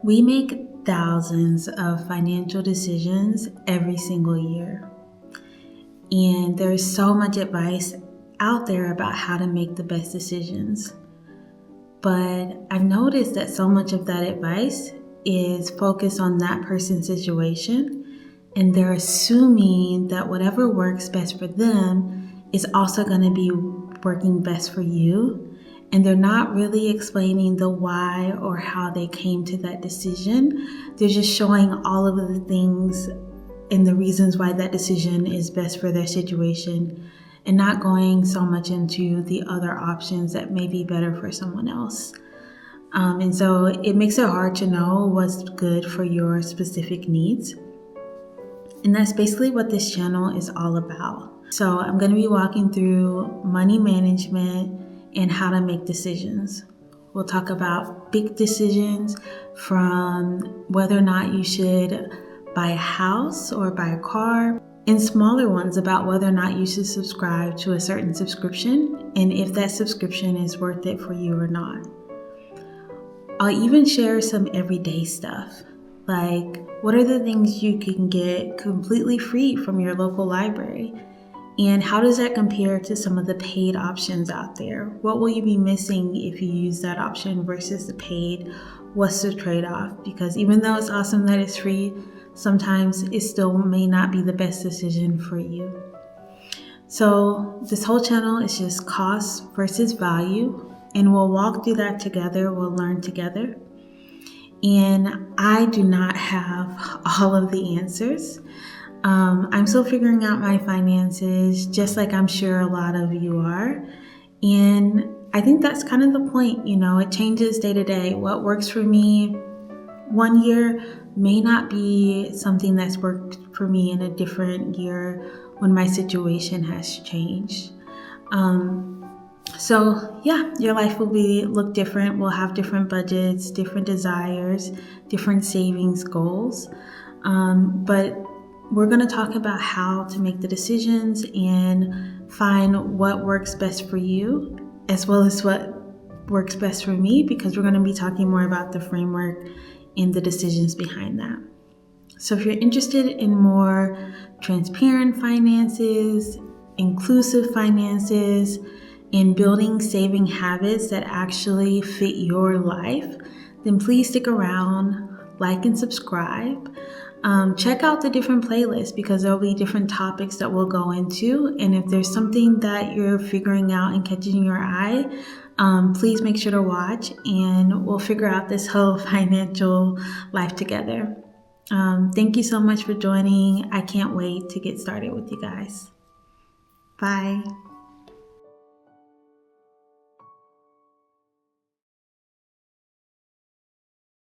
We make thousands of financial decisions every single year. And there's so much advice out there about how to make the best decisions. But I've noticed that so much of that advice is focused on that person's situation, and they're assuming that whatever works best for them is also going to be working best for you. And they're not really explaining the why or how they came to that decision. They're just showing all of the things and the reasons why that decision is best for their situation, and not going so much into the other options that may be better for someone else. And so it makes it hard to know what's good for your specific needs. And that's basically what this channel is all about. So I'm going to be walking through money management and how to make decisions. We'll talk about big decisions, from whether or not you should buy a house or buy a car, and smaller ones about whether or not you should subscribe to a certain subscription and if that subscription is worth it for you or not. I'll even share some everyday stuff, like what are the things you can get completely free from your local library? And how does that compare to some of the paid options out there? What will you be missing if you use that option versus the paid? What's the trade-off? Because even though it's awesome that it's free, sometimes it still may not be the best decision for you. So this whole channel is just cost versus value, and we'll walk through that together. We'll learn together. And I do not have all of the answers. I'm still figuring out my finances, just like I'm sure a lot of you are. And I think that's kind of the point, it changes day to day. What works for me one year may not be something that's worked for me in a different year when my situation has changed. So yeah, your life will look different. We'll have different budgets, different desires, different savings goals. But we're going to talk about how to make the decisions and find what works best for you, as well as what works best for me, because we're going to be talking more about the framework and the decisions behind that. So if you're interested in more transparent finances, inclusive finances, and building saving habits that actually fit your life, then please stick around, like and subscribe. Check out the different playlists, because there'll be different topics that we'll go into. And if there's something that you're figuring out and catching your eye, please make sure to watch, and we'll figure out this whole financial life together. Thank you so much for joining. I can't wait to get started with you guys. Bye.